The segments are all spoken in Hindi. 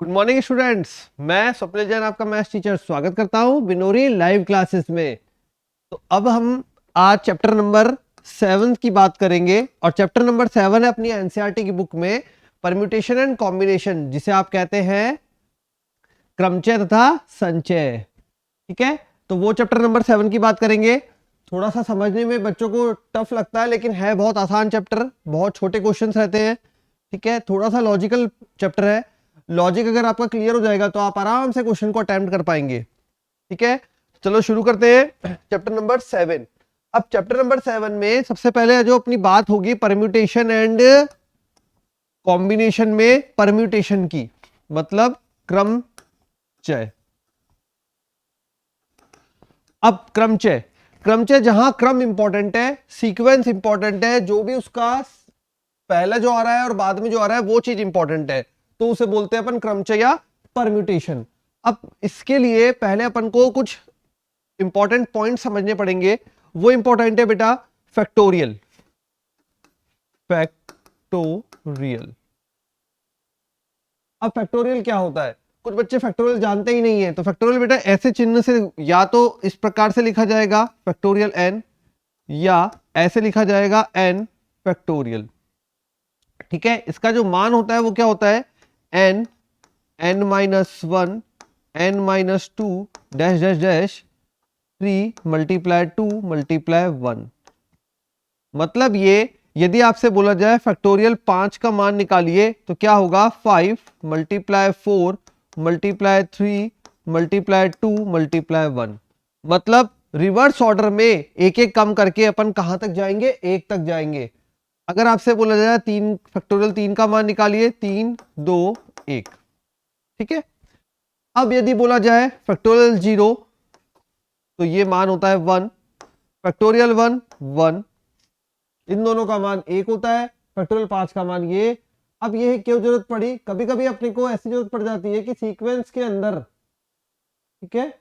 Good morning students. मैं स्वप्निल जैन आपका मैथ्स टीचर स्वागत करता हूं बिनोरी लाइव क्लासेस में। तो अब हम आज चैप्टर नंबर 7 की बात करेंगे और चैप्टर नंबर 7 है अपनी एनसीईआरटी की बुक में परम्यूटेशन एंड कॉम्बिनेशन, जिसे आप कहते हैं क्रमचय तथा संचय। ठीक है, तो वो चैप्टर नंबर 7 की बात करेंगे। थोड़ा सा समझने में बच्चों को टफ लगता है, लेकिन है बहुत आसान चैप्टर, बहुत छोटे क्वेश्चंस रहते हैं। ठीक है, थोड़ा सा लॉजिकल चैप्टर है। लॉजिक अगर आपका क्लियर हो जाएगा तो आप आराम से क्वेश्चन को अटेम्प्ट कर पाएंगे। ठीक है, चलो शुरू करते हैं चैप्टर नंबर 7। अब चैप्टर नंबर 7 में सबसे पहले जो अपनी बात होगी परम्यूटेशन एंड कॉम्बिनेशन में परम्यूटेशन की, मतलब क्रमचय। अब क्रमचय, क्रमचय जहां क्रम इंपॉर्टेंट है, सीक्वेंस इंपॉर्टेंट है, जो भी उसका पहला जो आ रहा है और बाद में जो आ रहा है वो चीज इंपॉर्टेंट है, तो उसे बोलते हैं अपन क्रमचय या परम्यूटेशन। अब इसके लिए पहले अपन को कुछ इंपॉर्टेंट पॉइंट समझने पड़ेंगे। वो इंपॉर्टेंट है बेटा फैक्टोरियल। फैक्टोरियल, अब फैक्टोरियल क्या होता है? कुछ बच्चे फैक्टोरियल जानते ही नहीं है। तो फैक्टोरियल बेटा ऐसे चिन्ह से, या तो इस प्रकार से लिखा जाएगा फैक्टोरियल एन, या ऐसे लिखा जाएगा एन फैक्टोरियल। ठीक है, इसका जो मान होता है वो क्या होता है? N, n minus one, n minus two, dash dash dash, 3 × 2 × 1। मतलब ये, यदि आपसे बोला जाए फैक्टोरियल 5 का मान निकालिए तो क्या होगा? 5 × 4 × 3 × 2 × 1। मतलब रिवर्स ऑर्डर में एक एक कम करके अपन कहां तक जाएंगे? 1 तक जाएंगे। अगर आपसे बोला जाए 3 फैक्टोरियल 3 का मान निकालिए, 3 2 1। ठीक है, अब यदि बोला जाए फैक्टोरियल 0 तो ये मान होता है 1, फैक्टोरियल 1 1, इन दोनों का मान 1 होता है, फैक्टोरियल 5 का मान ये। अब ये क्यों जरूरत पड़ी? कभी कभी अपने को ऐसी जरूरत पड़ जाती है कि सीक्वेंस के अंदर, ठीक है,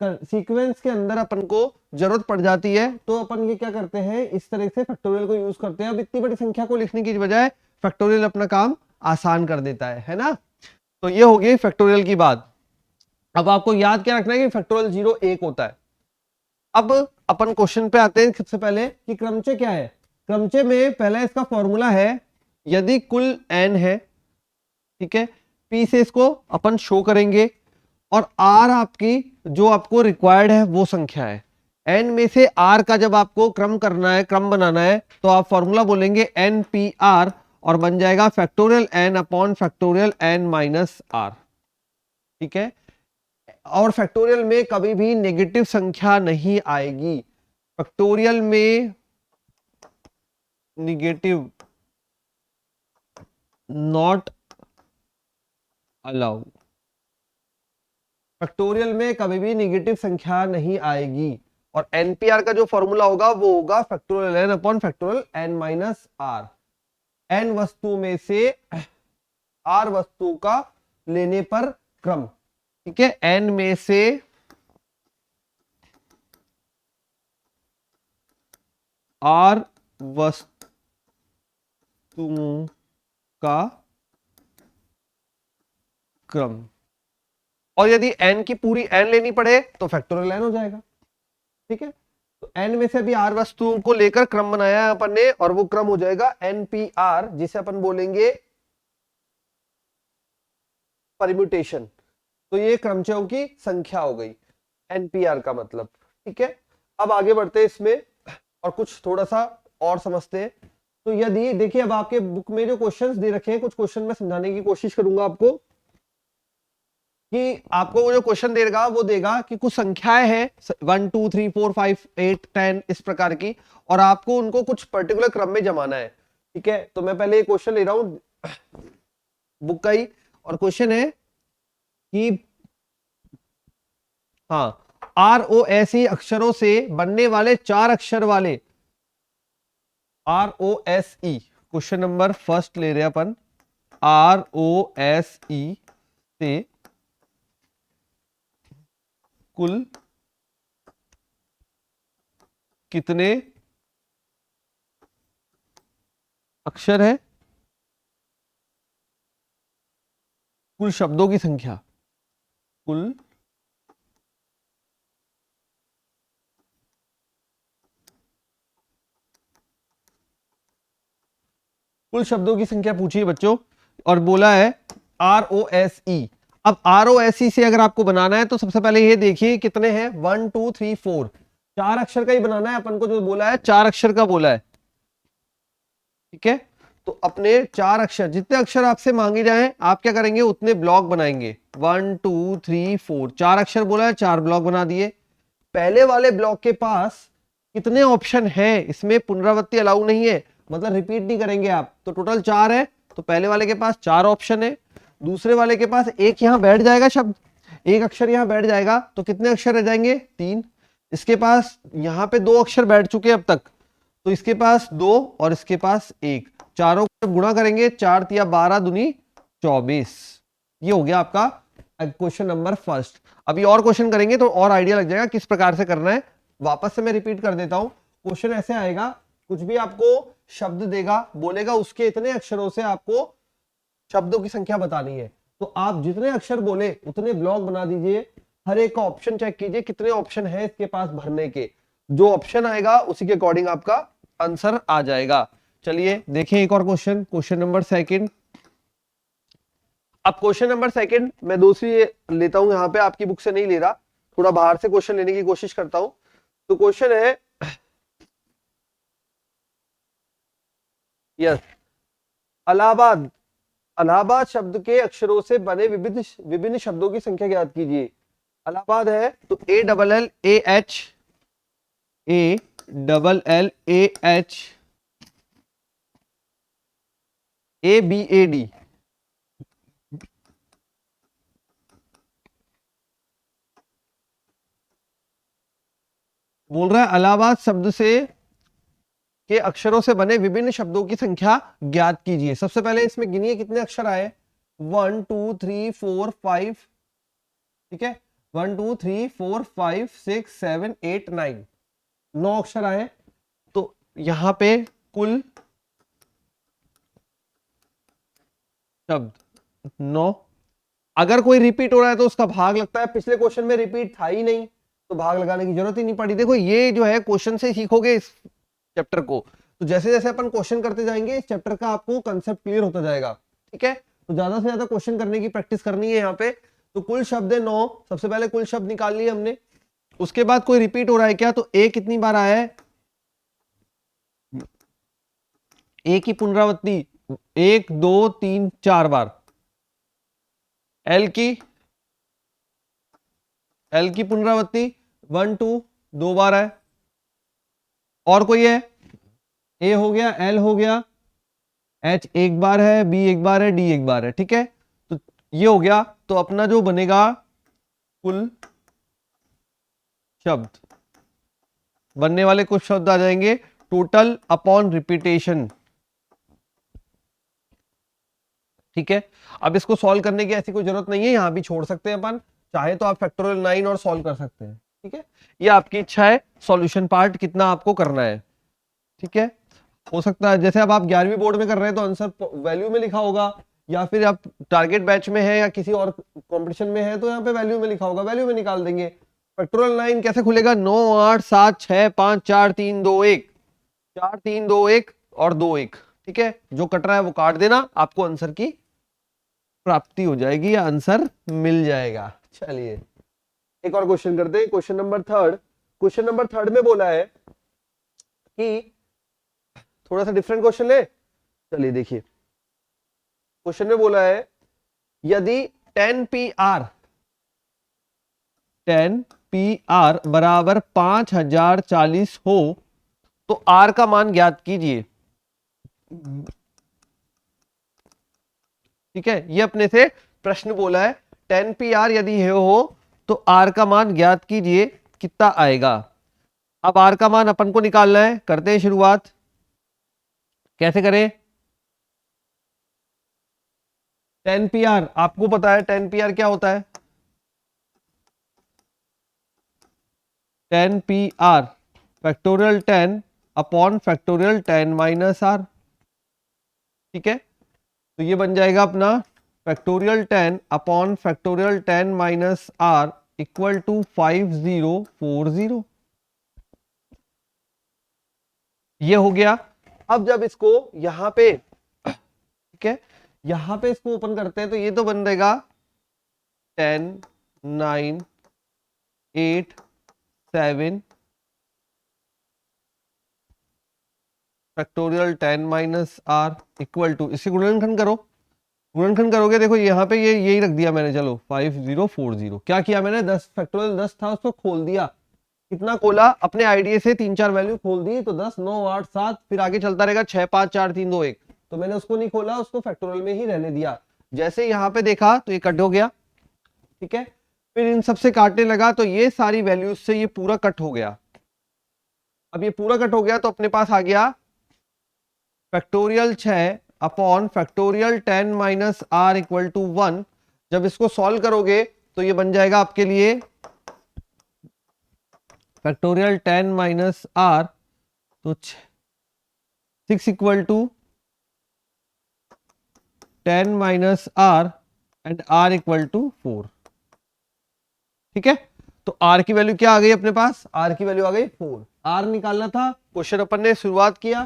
सीक्वेंस के अंदर अपन को जरूरत पड़ जाती है, तो अपन ये क्या करते हैं, इस तरह से फैक्टोरियल को यूज करते हैं। अब इतनी बड़ी संख्या को लिखने की बजाय फैक्टोरियल अपना काम आसान कर देता है ना। तो ये हो गई फैक्टोरियल की बात। अब आपको याद क्या रखना है कि फैक्टोरियल 0 1 होता है। अब अपन क्वेश्चन पे आते हैं सबसे पहले कि क्रमचय क्या है। क्रमचय में पहला इसका फॉर्मूला है, यदि कुल n है, ठीक है, p से इसको अपन शो करेंगे, और r आपकी जो आपको रिक्वायर्ड है वो संख्या है। n में से r का जब आपको क्रम करना है, क्रम बनाना है, तो आप फॉर्मूला बोलेंगे npr, और बन जाएगा factorial n upon factorial n minus r। ठीक है, और फैक्टोरियल में कभी भी नेगेटिव संख्या नहीं आएगी। फैक्टोरियल में निगेटिव नॉट अलाउ, फैक्टोरियल में कभी भी निगेटिव संख्या नहीं आएगी। और एनपीआर का जो फॉर्मूला होगा वो होगा factorial n upon factorial n minus r. N वस्तु में से आर वस्तु का लेने पर क्रम। ठीक है, एन में से आर वस्तुओं का क्रम, और यदि n की पूरी n लेनी पड़े तो फैक्टोरियल n हो जाएगा। ठीक है, तो n में से अभी r वस्तुओं को लेकर क्रम बनाया है अपन ने, और वो क्रम हो जाएगा npr, जिसे अपन बोलेंगे परम्यूटेशन। तो ये क्रमचयों की संख्या हो गई, npr का मतलब। ठीक है, अब आगे बढ़ते हैं इसमें और कुछ थोड़ा सा और समझते हैं। तो यदि देखिए, अब आपके बुक में जो क्वेश्चंस दे रखे हैं, कुछ क्वेश्चन मैं समझाने की कोशिश करूंगा आपको, कि आपको वो जो क्वेश्चन देगा वो देगा कि कुछ संख्याएं हैं 1 2 3 4 5 8 10 इस प्रकार की, और आपको उनको कुछ पर्टिकुलर क्रम में जमाना है। ठीक है, तो मैं पहले ये क्वेश्चन ले रहा हूं बुक का ही, और क्वेश्चन है कि हाँ, आर ओ एस ई अक्षरों से बनने वाले 4 अक्षर वाले, R O S E, question number first ले रहे हैं अपन, आर ओ एस ई से कुल कितने अक्षर है? कुल शब्दों की संख्या, कुल कुल शब्दों की संख्या पूछी है बच्चों, और बोला है ROSE। अब ROSE से अगर आपको बनाना है तो सबसे पहले ये देखिए कितने हैं, 1 2 3 4, 4 अक्षर का ही बनाना है अपन को, जो बोला है 4 अक्षर का बोला है। ठीक है, तो अपने 4 अक्षर, जितने अक्षर आपसे मांगे जाए आप क्या करेंगे, उतने ब्लॉक बनाएंगे। 1 2 3 4, 4 अक्षर बोला है, 4 ब्लॉक बना दिए। पहले वाले ब्लॉक के पास कितने ऑप्शन है, इसमें पुनरावृत्ति अलाउ नहीं है, मतलब रिपीट नहीं करेंगे आप, तो टोटल 4 है, तो पहले वाले के पास 4 ऑप्शन है। दूसरे वाले के पास एक यहां बैठ जाएगा शब्द, एक अक्षर यहां बैठ जाएगा, तो कितने अक्षर रह जाएंगे, 3। इसके पास यहां पे 2 अक्षर बैठ चुके अब तक, तो इसके पास 2 और इसके पास 1, चारों को गुणा करेंगे, 4 तिया 12 दूनी 24। ये हो गया आपका क्वेश्चन नंबर फर्स्ट। अभी और क्वेश्चन करेंगे तो और आइडिया लग जाएगा किस प्रकार से करना है। वापस से मैं रिपीट कर देता हूं, क्वेश्चन ऐसे आएगा, कुछ भी आपको शब्द देगा, बोलेगा उसके इतने अक्षरों से आपको शब्दों की संख्या बतानी है, तो आप जितने अक्षर बोले उतने ब्लॉक बना दीजिए। हर एक का ऑप्शन चेक कीजिए कितने ऑप्शन है इसके पास भरने के, जो ऑप्शन आएगा उसी के अकॉर्डिंग आपका आंसर आ जाएगा। चलिए देखें एक और क्वेश्चन, क्वेश्चन नंबर सेकंड। अब क्वेश्चन नंबर सेकंड मैं दूसरी लेता हूं, यहां पे आपकी बुक से नहीं ले रहा, थोड़ा बाहर से क्वेश्चन लेने की कोशिश करता हूं। तो क्वेश्चन है, यस, इलाहाबाद, इलाहाबाद शब्द के अक्षरों से बने विभिन्न विभिन्न शब्दों की संख्या ज्ञात कीजिए। इलाहाबाद है तो ALLAHABAD, बोल रहा है इलाहाबाद शब्द से के अक्षरों से बने विभिन्न शब्दों की संख्या ज्ञात कीजिए। सबसे पहले इसमें गिनिए कितने अक्षर आए, 1 2 3 4 5, ठीक है, 1 2 3 4 5 6 7 8 9, 9 अक्षर आए। तो यहां पे कुल शब्द 9। अगर कोई रिपीट हो रहा है तो उसका भाग लगता है, पिछले क्वेश्चन में रिपीट था ही नहीं तो भाग लगाने की जरूरत ही नहीं पड़ी। देखो ये जो है क्वेश्चन से सीखोगे इस चैप्टर को, तो जैसे जैसे अपन क्वेश्चन करते जाएंगे इस चैप्टर का आपको कंसेप्ट क्लियर होता जाएगा। ठीक है, तो ज्यादा से ज्यादा क्वेश्चन करने की प्रैक्टिस करनी है यहाँ पे। तो कुल शब्द है 9, सबसे पहले कुल शब्द निकाल लिए हमने। उसके बाद कोई रिपीट हो रहा है क्या, तो ए कितनी बार आया है, ए की पुनरावृत्ति 1 2 3 4 बार। एल की पुनरावृत्ति 1 2 2 बार है। और कोई है, ए हो गया, एल हो गया, एच एक बार है, बी एक बार है, डी एक बार है। ठीक है, तो ये हो गया। तो अपना जो बनेगा कुल शब्द, बनने वाले कुछ शब्द आ जाएंगे टोटल अपॉन रिपीटेशन। ठीक है, अब इसको सॉल्व करने की ऐसी कोई जरूरत नहीं है, यहां भी छोड़ सकते हैं अपन, चाहे तो आप फैक्टोरियल 9 और सॉल्व कर सकते हैं। ठीक है, ये आपकी इच्छा है सॉल्यूशन पार्ट कितना आपको करना है। ठीक है, हो सकता है जैसे अब आप 11वीं बोर्ड में कर रहे हैं तो आंसर वैल्यू में लिखा होगा, या फिर आप टारगेट बैच में है या किसी और कंपटीशन में है तो यहाँ पे वैल्यू में लिखा होगा, वैल्यू में निकाल देंगे। फैक्टोरियल 9 कैसे खुलेगा, 9 8 7 6 5 4 3 2 1, 4 3 2 1 और 2 1। ठीक है, जो कट रहा है वो काट देना, आपको आंसर की प्राप्ति हो जाएगी या आंसर मिल जाएगा। चलिए एक और क्वेश्चन करते हैं, question number third. Question number third में बोला है कि थोड़ा सा डिफरेंट क्वेश्चन ले, चलिए देखिए क्वेश्चन में बोला है यदि 10PR बराबर 5040 हो तो R का मान ज्ञात कीजिए। ठीक है, ये अपने से प्रश्न बोला है 10PR यदि है हो तो R का मान ज्ञात कीजिए, कितना आएगा। अब R का मान अपन को निकालना है, करते हैं शुरुआत। कैसे करें, 10PR आपको पता है 10PR क्या होता है, 10PR factorial 10 upon factorial 10 minus R। ठीक है, तो ये बन जाएगा अपना factorial 10 upon factorial 10 minus r equal to 5040। ये हो गया। अब जब इसको यहां पे, ठीक है, यहां पे इसको ओपन करते हैं तो ये तो बन रहेगा 10 9 8 7 factorial 10 minus r equal to, इससे गुणनखंड करो। गुणनखंड करोगे, देखो यहाँ पे ये यही रख दिया मैंने, चलो 5040। क्या किया मैंने, 10 फैक्टोरियल 10 था उसको खोल दिया। कितना खोला, अपने आईडीए से 3-4 वैल्यू खोल दी, तो 10 9 8 7, फिर आगे चलता रहेगा 6 5 4 3 2 1। तो मैंने उसको नहीं खोला, उसको फैक्टोरियल में ही रहने दिया। जैसे यहाँ पे देखा तो ये कट हो गया, ठीक है। फिर इन सबसे काटने लगा तो ये सारी वैल्यूज से ये पूरा कट हो गया। अब ये पूरा कट हो गया तो अपने पास आ गया factorial 6 upon factorial 10 minus r equal to 1। जब इसको सॉल्व करोगे तो ये बन जाएगा आपके लिए फैक्टोरियल 10 माइनस आर, तो 6 equal to 10 minus r and r equal to 4। ठीक है, तो आर की वैल्यू क्या आ गई अपने पास, आर की वैल्यू आ गई 4। आर निकालना था, क्वेश्चन अपन ने शुरुआत किया,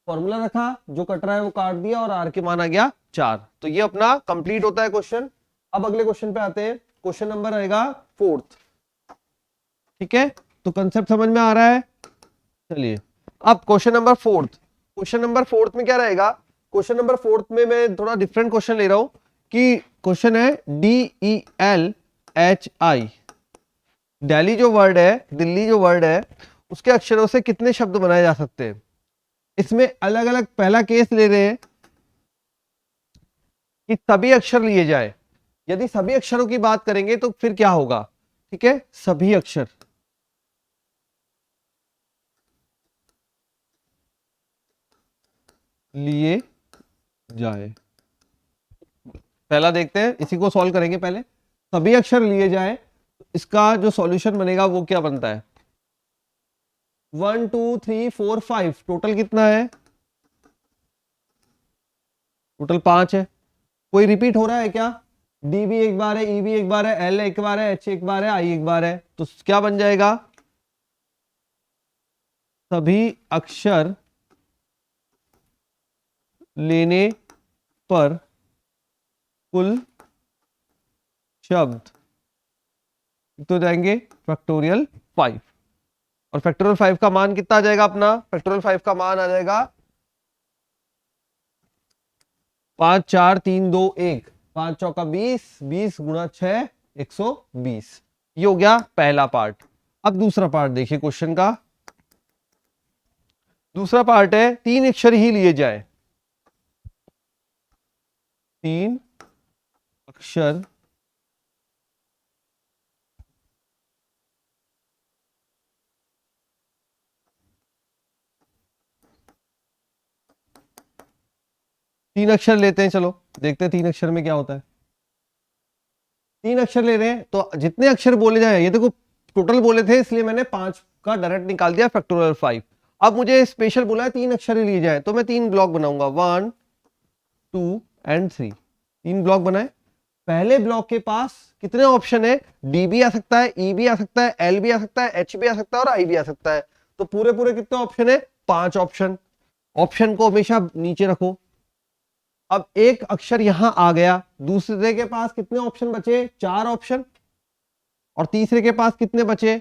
फॉर्मूला रखा, जो कट रहा है वो काट दिया और आर के मान आ गया 4। तो ये अपना कंप्लीट होता है क्वेश्चन। अब अगले क्वेश्चन पे आते हैं, क्वेश्चन नंबर आएगा 4th। ठीक है, तो कंसेप्ट समझ में आ रहा है। चलिए अब question number 4th, question number 4th में क्या रहेगा, क्वेश्चन नंबर 4th में मैं थोड़ा डिफरेंट क्वेश्चन ले रहा हूं कि क्वेश्चन है DELHI। दिल्ली जो वर्ड है, दिल्ली जो वर्ड है, उसके अक्षरों से कितने शब्द बनाए जा सकते हैं। इसमें अलग अलग, पहला केस ले रहे हैं कि सभी अक्षर लिए जाए। यदि सभी अक्षरों की बात करेंगे तो फिर क्या होगा, ठीक है, सभी अक्षर लिए जाए। पहला देखते हैं, इसी को सॉल्व करेंगे पहले। सभी अक्षर लिए जाए, इसका जो सॉल्यूशन बनेगा वो क्या बनता है, 1 2 3 4 5, टोटल कितना है, टोटल 5 है। कोई रिपीट हो रहा है क्या, डी भी एक बार है, ई भी एक बार है, एल एक बार है, एच एक बार है, आई एक बार है, तो क्या बन जाएगा, सभी अक्षर लेने पर कुल शब्द तो जाएंगे फैक्टोरियल 5। और फैक्टोरियल 5 का मान कितना आ जाएगा अपना, फैक्टोरियल 5 का मान आ जाएगा 5 4 3 2 1, 5 चौका 20, 20 गुणा 6 120। ये हो गया पहला पार्ट। अब दूसरा पार्ट देखिए क्वेश्चन का। दूसरा पार्ट है 3 अक्षर ही लिए जाए, 3 अक्षर तीन अक्षर लेते हैं, चलो देखते हैं 3 अक्षर में क्या होता है। 3 अक्षर ले रहे हैं तो जितने अक्षर बोले जाए, ये देखो टोटल बोले थे इसलिए मैंने 5 का डायरेक्ट निकाल दिया फैक्टोरियल 5। अब मुझे स्पेशल बोला है 3 अक्षर ही लिए जाए, तो मैं 3 ब्लॉक बनाऊंगा, 1 2 एंड 3। 3 ब्लॉक बनाए। पहले ब्लॉक के पास कितने ऑप्शन है, डी भी आ सकता है, ई भी आ सकता है, एल भी आ सकता है, एच भी आ सकता है और आई भी आ सकता है। तो पूरे पूरे कितने ऑप्शन है, 5 ऑप्शन। ऑप्शन को हमेशा नीचे रखो। अब एक अक्षर यहां आ गया, दूसरे के पास कितने ऑप्शन बचे, 4 ऑप्शन। और तीसरे के पास कितने बचे,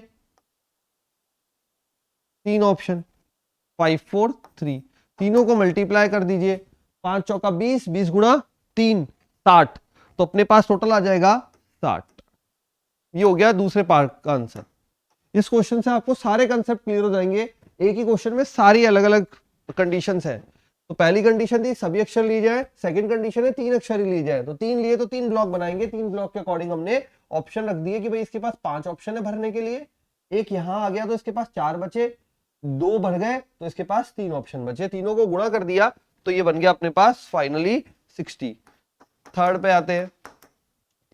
3 ऑप्शन, 5 4 3। तीनों को मल्टीप्लाई कर दीजिए, 5 चौका 20, 20 गुणा 3 60। तो अपने पास टोटल आ जाएगा 60। ये हो गया दूसरे पार्ट का आंसर। इस क्वेश्चन से आपको सारे कंसेप्ट क्लियर हो जाएंगे। एक ही क्वेश्चन में सारी अलग अलग कंडीशंस है। तो पहली कंडीशन थी सभी अक्षर लिए जाए, सेकंड कंडीशन है 3 अक्षर ही लिए जाए। तो 3 लिए तो 3 ब्लॉक बनाएंगे, 3 ब्लॉक के अकॉर्डिंग हमने ऑप्शन रख दिए कि भाई इसके पास 5 ऑप्शन है भरने के लिए। एक यहां आ गया तो इसके पास 4 बचे, 2 भर गए तो इसके पास 3 ऑप्शन बचे। तीनों को गुणा कर दिया तो ये बन गया अपने पास फाइनली 60। थर्ड पे आते हैं,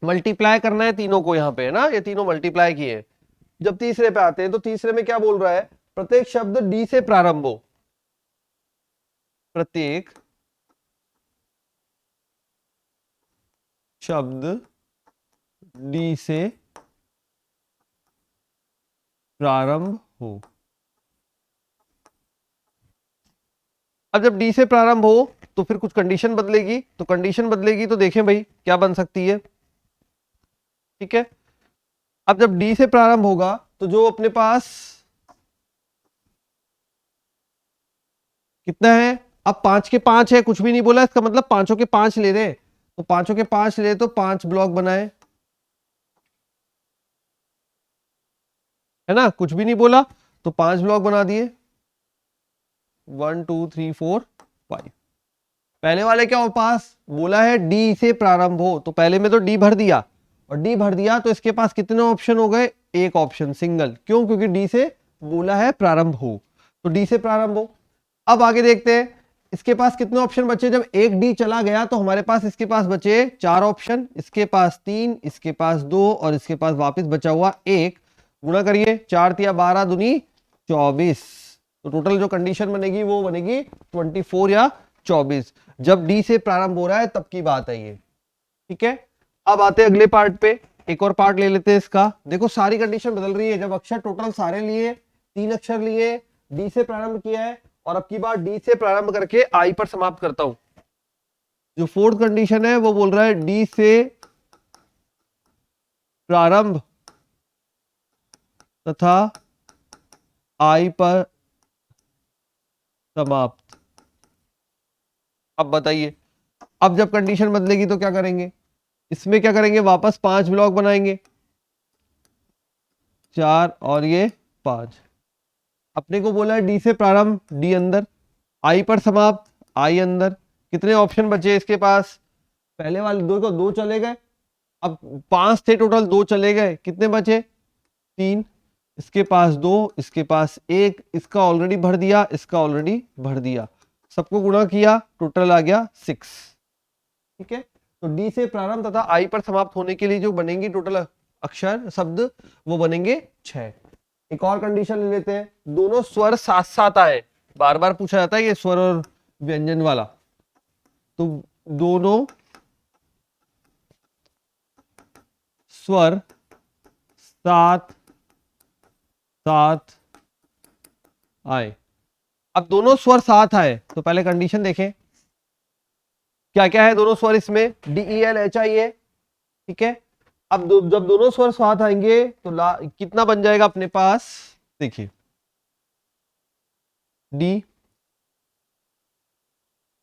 मल्टीप्लाई करना है तीनों को, यहां पे है ना, ये तीनों मल्टीप्लाई किए। जब तीसरे पे आते हैं तो तीसरे में क्या बोल रहा है, प्रत्येक शब्द डी से प्रारंभ हो, प्रत्येक शब्द डी से प्रारंभ हो। अब जब डी से प्रारंभ हो तो फिर कुछ कंडीशन बदलेगी, तो कंडीशन बदलेगी तो देखें भाई क्या बन सकती है। ठीक है, अब जब डी से प्रारंभ होगा तो जो अपने पास कितना है, अब 5 के 5 है, कुछ भी नहीं बोला, इसका मतलब पांचों के 5 ले रहे, तो पांचों के 5 ले तो 5 ब्लॉक बनाए, है ना, कुछ भी नहीं बोला तो 5 ब्लॉक बना दिए, 1 2 3 4 5। पहले वाले क्या हो पास बोला है डी से प्रारंभ हो, तो पहले में तो डी भर दिया, और डी भर दिया तो इसके पास कितने ऑप्शन हो गए, एक ऑप्शन सिंगल, क्यों, क्योंकि डी से बोला है प्रारंभ हो, तो डी से प्रारंभ हो। अब आगे देखते हैं इसके पास कितने ऑप्शन बचे, जब एक डी चला गया तो हमारे पास इसके पास बचे 4 ऑप्शन, इसके पास 3, इसके पास 2 और इसके पास वापस बचा हुआ 1। गुणा करिए, 4 तिया 12 दूनी 24, तो टोटल जो कंडीशन बनेगी वो बनेगी 24 या 24, जब डी से प्रारंभ हो रहा है तब की बात है ये। ठीक है, अब आते हैं अगले पार्ट पे, एक और पार्ट ले लेते हैं इसका। देखो सारी कंडीशन बदल रही है, जब अक्षर टोटल सारे लिए, 3 अक्षर लिए, डी से प्रारंभ किया है, और अब की बार डी से प्रारंभ करके आई पर समाप्त करता हूं। जो फोर्थ कंडीशन है वो बोल रहा है डी से प्रारंभ तथा आई पर समाप्त। अब बताइए, अब जब कंडीशन बदलेगी तो क्या करेंगे, इसमें क्या करेंगे, वापस 5 ब्लॉक बनाएंगे, 4 और ये 5। अपने को बोला है डी से प्रारंभ, डी अंदर, आई पर समाप्त, आई अंदर। कितने ऑप्शन बचे इसके पास, पहले वाले दो को 2 चले गए, अब 5 थे टोटल, 2 चले गए, कितने बचे 3, इसके पास 2, इसके पास 1, इसका ऑलरेडी भर दिया, इसका ऑलरेडी भर दिया, सबको गुणा किया, टोटल आ गया 6। ठीक है, तो डी से प्रारंभ तथा आई पर समाप्त होने के लिए जो बनेंगे टोटल अक्षर शब्द वो बनेंगे 6। एक और कंडीशन ले लेते हैं, दोनों स्वर साथ साथ आए, बार बार पूछा जाता है ये स्वर और व्यंजन वाला, तो दोनों स्वर साथ साथ आए। अब दोनों स्वर साथ आए तो पहले कंडीशन देखें क्या क्या है, दोनों स्वर इसमें D E L H I A. ठीक है, अब जब दोनों स्वर साथ आएंगे तो कितना बन जाएगा अपने पास, देखिए डी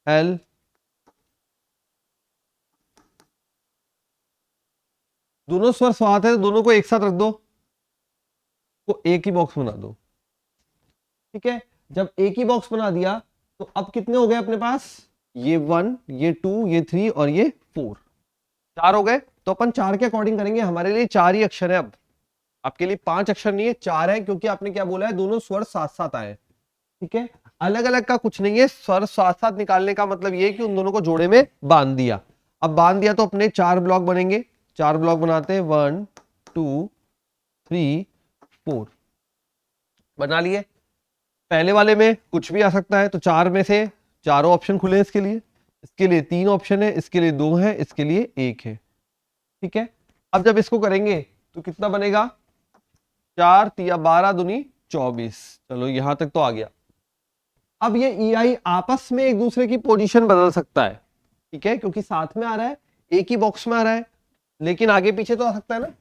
एल दोनों स्वर साथ है तो दोनों को एक साथ रख दो, को एक ही बॉक्स बना दो। ठीक है, जब एक ही बॉक्स बना दिया तो अब कितने हो गए अपने पास, ये 1, ये 2, ये 3 और ये 4, 4 हो गए। तो अपन 4 के अकॉर्डिंग करेंगे, हमारे लिए 4 ही अक्षर है, अब आपके लिए 5 अक्षर नहीं है, 4 है, क्योंकि आपने क्या बोला है दोनों स्वर साथ साथ आए। ठीक है, अलग अलग का कुछ नहीं है, स्वर साथ साथ निकालने का मतलब ये कि उन दोनों को जोड़े में बांध दिया। अब बांध दिया तो अपने 4 ब्लॉक बनेंगे, 4 ब्लॉक बनाते हैं, 1 2 3 4 बना लिए। पहले वाले में कुछ भी आ सकता है, तो 4 में से चारों ऑप्शन खुले हैं इसके लिए 3 ऑप्शन है, इसके लिए 2 है, इसके लिए 1 है। ठीक है, अब जब इसको करेंगे तो कितना बनेगा, 4 तिया 12 दूनी 24। चलो यहां तक तो आ गया। अब ये ई आई आपस में एक दूसरे की पोजीशन बदल सकता है, ठीक है, क्योंकि साथ में आ रहा है, एक ही बॉक्स में आ रहा है, लेकिन आगे पीछे तो आ सकता है ना।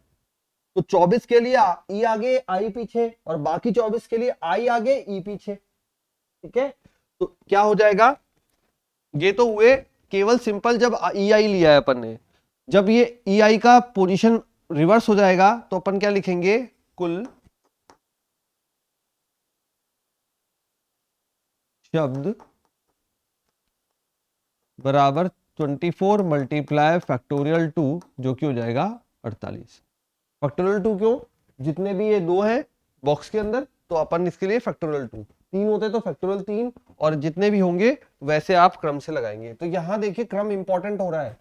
तो 24 के लिए ई आगे आई पीछे, और बाकी 24 के लिए आई आगे ई पीछे। ठीक है, तो क्या हो जाएगा, ये तो हुए केवल सिंपल जब ई आई लिया है अपन ने, जब ये ई आई का पोजीशन रिवर्स हो जाएगा तो अपन क्या लिखेंगे, कुल शब्द बराबर 24 मल्टीप्लाई फैक्टोरियल 2, जो कि हो जाएगा 48। फैक्टोरियल 2 क्यों, जितने भी ये 2 है बॉक्स के अंदर तो अपन इसके लिए फैक्टोरियल 2, 3 होते तो फैक्टोरियल 3, और जितने भी होंगे वैसे आप क्रम से लगाएंगे। तो यहां देखिए क्रम इंपॉर्टेंट हो रहा है।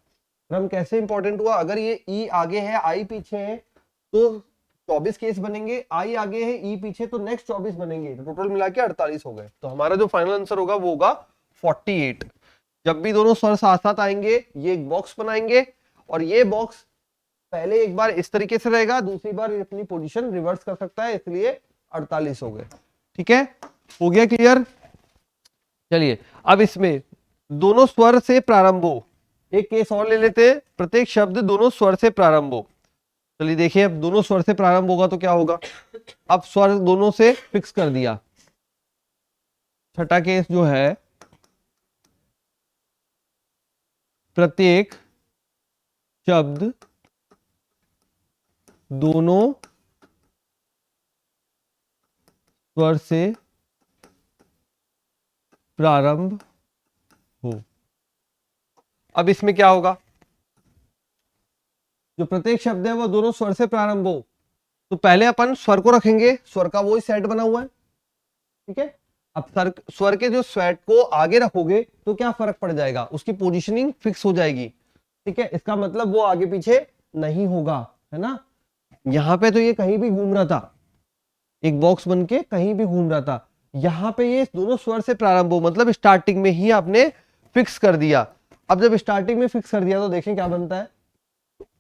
क्रम कैसे इंपॉर्टेंट हुआ, अगर ये ई आगे है आई पीछे है तो 24 केस बनेंगे, आई आगे है ई पीछे तो नेक्स्ट 24 बनेंगे, तो टोटल मिला के 48 हो गए। तो हमारा जो फाइनल आंसर होगा वो होगा 48। जब भी दोनों स्वर साथ साथ आएंगे ये एक बॉक्स बनाएंगे, और ये बॉक्स पहले एक बार इस तरीके से रहेगा, दूसरी बार अपनी पोजीशन रिवर्स कर सकता है, इसलिए 48 हो गए। ठीक है, हो गया क्लियर। चलिए अब इसमें दोनों स्वर से प्रारंभ हो, एक केस और ले लेते हैं, प्रत्येक शब्द दोनों स्वर से प्रारंभ हो। चलिए देखिए, अब दोनों स्वर से प्रारंभ होगा तो क्या होगा, अब स्वर दोनों से फिक्स कर दिया। छठा केस जो है, प्रत्येक शब्द दोनों स्वर से प्रारंभ हो। अब इसमें क्या होगा, जो प्रत्येक शब्द है वो दोनों स्वर से प्रारंभ हो, तो पहले अपन स्वर को रखेंगे, स्वर का वही सेट बना हुआ है। ठीक है, अब स्वर के जो सेट को आगे रखोगे तो क्या फर्क पड़ जाएगा, उसकी पोजीशनिंग फिक्स हो जाएगी। ठीक है, इसका मतलब वो आगे पीछे नहीं होगा, है ना। यहां पे तो ये कहीं भी घूम रहा था, एक बॉक्स बन के कहीं भी घूम रहा था, यहां पे ये दोनों स्वर से प्रारंभ हो, मतलब स्टार्टिंग में ही आपने फिक्स कर दिया। अब जब स्टार्टिंग में फिक्स कर दिया तो देखें क्या बनता है,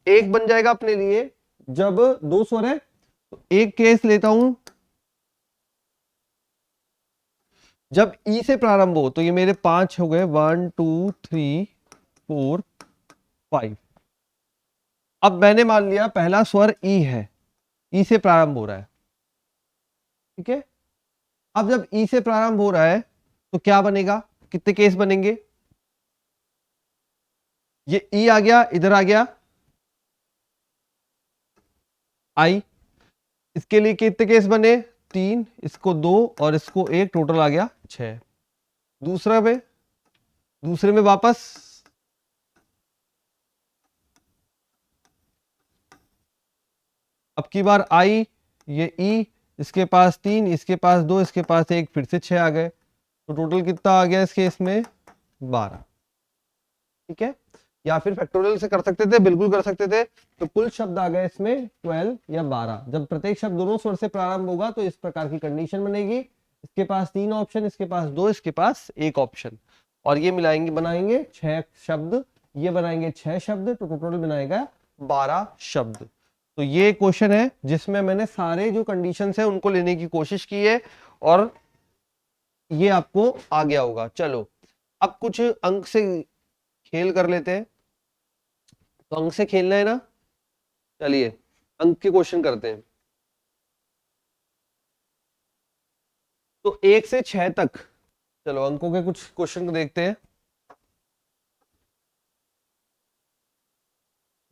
एक बन जाएगा अपने लिए, जब दो स्वर है तो एक केस लेता हूं, जब ई से प्रारंभ हो तो ये मेरे 5 हो गए, 1 2 3 4 5। अब मैंने मान लिया पहला स्वर ई है, ई से प्रारंभ हो रहा है। ठीक है, अब जब ई से प्रारंभ हो रहा है तो क्या बनेगा, कितने केस बनेंगे, ये ई आ गया, इधर आ गया आई, इसके लिए कितने केस बने, 3, इसको 2 और इसको 1, टोटल आ गया 6। दूसरे में वापस अब की बार आई, ये ई, इसके पास 3, इसके पास 2, इसके पास 1, फिर से 6 आ गए, तो टोटल कितना आ गया इस केस में 12। ठीक है, या फिर फैक्टोरियल से कर सकते थे, बिल्कुल कर सकते थे, तो कुल शब्द आ गए इसमें 12 या 12। जब प्रत्येक शब्द दोनों स्वर से प्रारंभ होगा तो इस प्रकार की कंडीशन बनेगी, इसके पास 3 ऑप्शन, इसके पास 2, इसके पास 1 ऑप्शन, और ये मिलाएंगे बनाएंगे 6 शब्द, ये बनाएंगे 6 शब्द, तो टोटल बनाएगा 12 शब्द। तो ये क्वेश्चन है जिसमें मैंने सारे जो कंडीशन है उनको लेने की कोशिश की है, और ये आपको आ गया होगा। चलो अब कुछ अंक से खेल कर लेते हैं, तो अंक से खेलना है ना, चलिए अंक के क्वेश्चन करते हैं। तो 1 से 6 तक, चलो अंकों के कुछ क्वेश्चन को देखते हैं।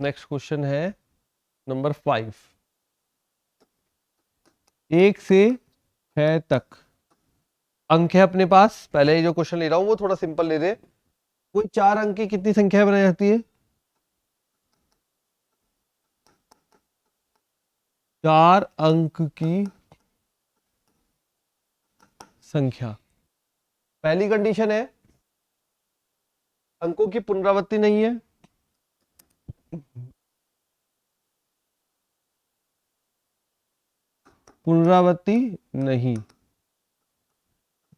नेक्स्ट क्वेश्चन है नंबर 5, 1 से 6 तक अंक है अपने पास। पहले जो क्वेश्चन ले रहा हूं वो थोड़ा सिंपल ले दे। कोई 4 अंक की कितनी संख्या बनाई जाती है, 4 अंक की संख्या। पहली कंडीशन है अंकों की पुनरावृत्ति नहीं है, पुनरावृत्ति नहीं,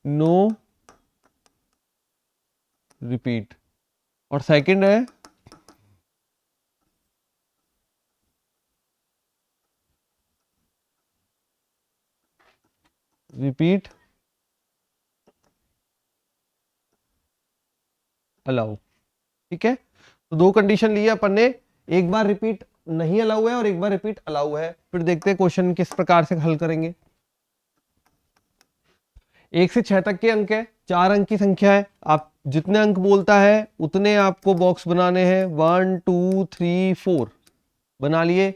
नो रिपीट। और सेकंड है रिपीट अलाउ। ठीक है, तो दो कंडीशन ली है अपन ने, एक बार रिपीट नहीं अलाउ है और एक बार रिपीट अलाउ है। फिर देखते हैं क्वेश्चन किस प्रकार से हल करेंगे। 1 से 6 तक के अंक है, 4 अंक की संख्या है, आप जितने अंक बोलता है उतने आपको बॉक्स बनाने हैं, 1 2 3 4 बना लिए।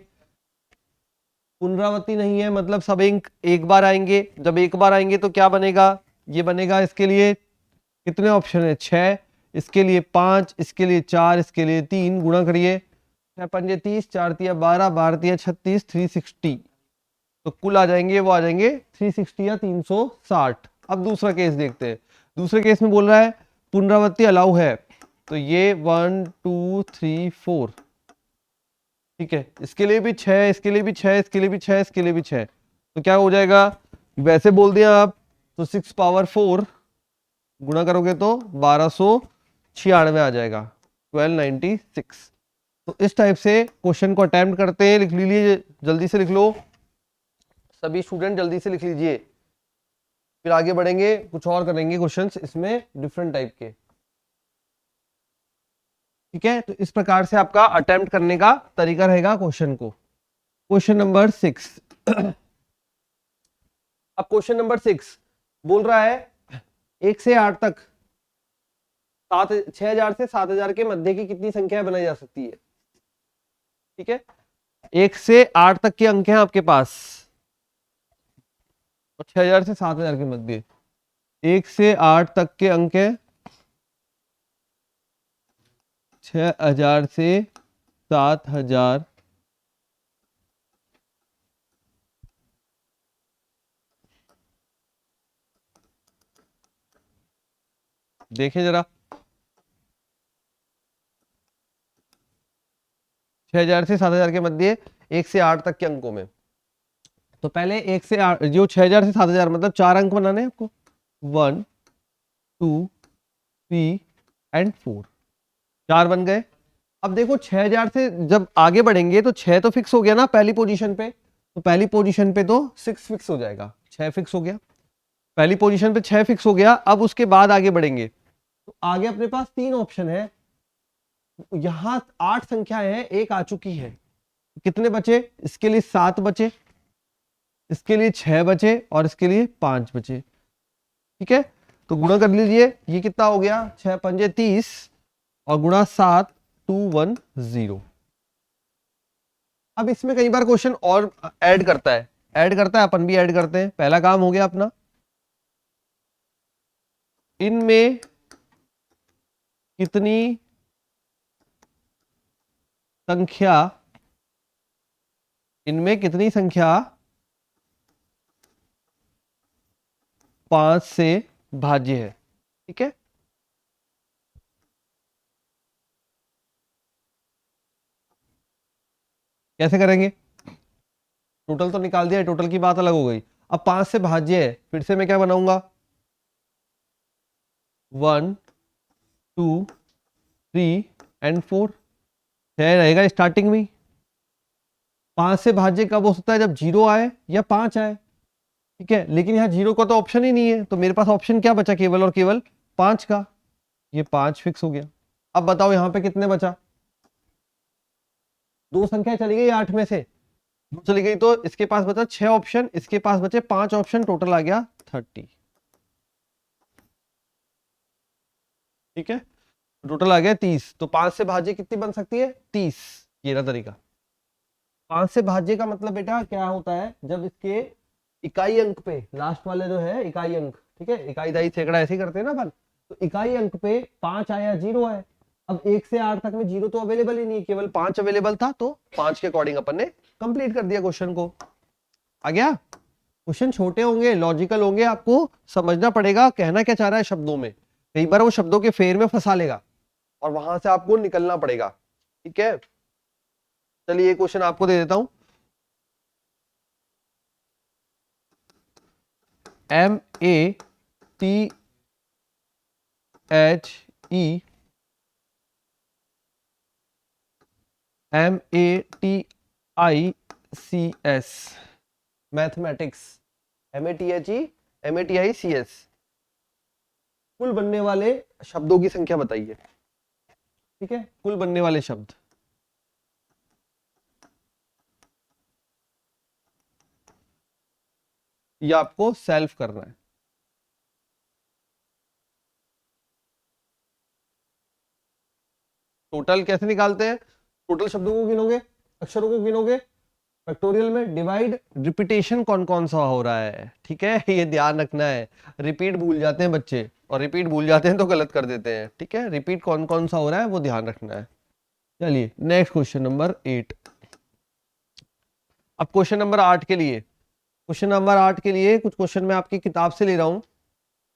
पुनरावृत्ति नहीं है, मतलब सब अंक एक बार आएंगे, जब एक बार आएंगे तो क्या बनेगा, ये बनेगा। इसके लिए कितने ऑप्शन है, 6, इसके लिए 5, इसके लिए 4, इसके लिए 3, गुणा करिए, 6 पंजे 30, 4 तिया 12, 12 तिया 36, 360, तो कुल आ जाएंगे, वो आ जाएंगे 360 या 360। अब दूसरा केस देखते हैं। दूसरे केस में बोल रहा है पुनरावृत्ति अलाउ है, तो ये 1 2 3 4, ठीक है, इसके लिए भी 6, इसके लिए भी 6, इसके लिए भी 6, इसके लिए भी 6, तो क्या हो जाएगा, वैसे बोल दिया आप तो 6 पावर 4 गुणा करोगे तो 1296 आ जाएगा, 1296। तो तो इस टाइप से क्वेश्चन को अटेम्प्ट करते हैं। लिख लीजिए, जल्दी से लिख लो सभी स्टूडेंट, जल्दी से लिख लीजिए, फिर आगे बढ़ेंगे, कुछ और करेंगे क्वेश्चंस इसमें डिफरेंट टाइप के। ठीक है, तो इस प्रकार से आपका अटेम्प्ट करने का तरीका रहेगा क्वेश्चन को। Question number 6। अब क्वेश्चन नंबर 6 बोल रहा है 1 से 8 तक 6000 से 7000 के मध्य की कितनी संख्या बनाई जा सकती है। ठीक है, 1 से 8 तक के अंक हैं आपके पास और 6000 से 7000 के मध्य 1 से 8 तक के अंक हैं, 6000 से 7000। देखिए जरा, 6000 से 7000 के मध्य 1 से 8 तक के अंकों में, तो पहले 1 से 8 जो 6000 से 7000 मतलब 4 अंक बनाने हैं आपको, 1 2 3 एंड 4, 4 बन गए। अब देखो 6000 से जब आगे बढ़ेंगे तो 6 तो फिक्स हो गया ना पहली पोजीशन पे, तो पहली पोजीशन पे तो 6 फिक्स हो जाएगा, 6 फिक्स हो गया, पहली पोजीशन पे 6 फिक्स हो गया। अब उसके बाद आगे बढ़ेंगे तो आगे अपने पास 3 ऑप्शन है, यहां 8 संख्याएं हैं, एक आ चुकी है, कितने बचे, इसके लिए 7 बचे, इसके लिए 6 बचे और इसके लिए 5 बचे। ठीक है, तो गुणा कर लीजिए, ये कितना हो गया, 6 पंजे 30 और गुणा 7 210। अब इसमें कई बार क्वेश्चन और ऐड करता है, अपन भी ऐड करते हैं। पहला काम हो गया अपना, इनमें कितनी संख्या, इनमें कितनी संख्या 5 से भाज्य है। ठीक है, कैसे करेंगे, टोटल तो निकाल दिया, टोटल की बात अलग हो गई। अब 5 से भाज्य है, फिर से मैं क्या बनाऊंगा, 1 2 3 एंड 4, 6 रहेगा स्टार्टिंग में। 5 से भाज्य कब हो सकता है, जब 0 आए या 5 आए। ठीक है, लेकिन यहाँ 0 का तो ऑप्शन ही नहीं है, तो मेरे पास ऑप्शन क्या बचा, केवल और केवल 5 का, ये 5 फिक्स हो गया। अब बताओ यहाँ पे कितने बचा, 2 संख्या चली गई 8 में से, 2 चली गई, तो इसके पास बचा 6 ऑप्शन, इसके पास बचे 5 ऑप्शन, टोटल आ गया 30। ठीक है, टोटल आ गया 30, तो 5 से भाज्य कितनी बन सकती है, 30। ये ना तरीका, 5 से भाज्य का मतलब बेटा क्या होता है, जब इसके इकाई अंक पे, लास्ट वाले जो है इकाई अंक, ठीक है, इकाई दाई सैकड़ा ऐसे ही करते हैं ना अपन, तो इकाई अंक पे 5 आया 0 आए। अब 1 से 8 तक में 0 तो अवेलेबल ही नहीं, केवल 5 अवेलेबल था, तो 5 के अकॉर्डिंग अपन ने कंप्लीट कर दिया क्वेश्चन को। आ गया, क्वेश्चन छोटे होंगे, लॉजिकल होंगे, आपको समझना पड़ेगा कहना क्या चाह रहा है शब्दों में, कई बार वो शब्दों के फेर में फंसा लेगा और वहां से आपको निकलना पड़ेगा। ठीक है, चलिए ये क्वेश्चन आपको दे देता हूं, MATHE MATICS mathematics, MATHE MATICS, कुल बनने वाले शब्दों की संख्या बताइए। ठीक है, कुल बनने वाले शब्द, ये आपको सेल्फ करना है। टोटल कैसे निकालते हैं, टोटल शब्दों को गिनोगे, अक्षरों को गिनोगे, फैक्टोरियल में डिवाइड, रिपीटेशन कौन कौन सा हो रहा है। ठीक है, ये ध्यान रखना है, रिपीट भूल जाते हैं बच्चे, और रिपीट भूल जाते हैं तो गलत कर देते हैं। ठीक है, रिपीट कौन कौन सा हो रहा है वो ध्यान रखना है। चलिए नेक्स्ट क्वेश्चन नंबर 8। अब क्वेश्चन नंबर 8 के लिए, क्वेश्चन नंबर 8 के लिए कुछ क्वेश्चन मैं आपकी किताब से ले रहा हूं,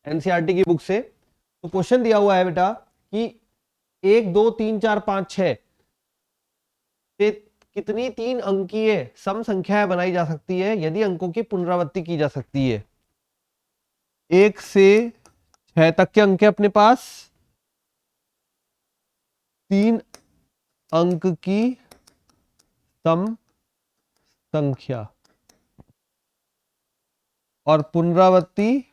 एनसीईआरटी की बुक से। तो क्वेश्चन दिया हुआ है बेटा कि 1 2 3 4 5 6 से कितनी 3 अंकीय सम संख्याएं बनाई जा सकती है यदि अंकों की पुनरावृत्ति की जा सकती है। 1 से 6 तक के अंक है अपने पास, 3 अंक की सम संख्या और पुनरावृत्ति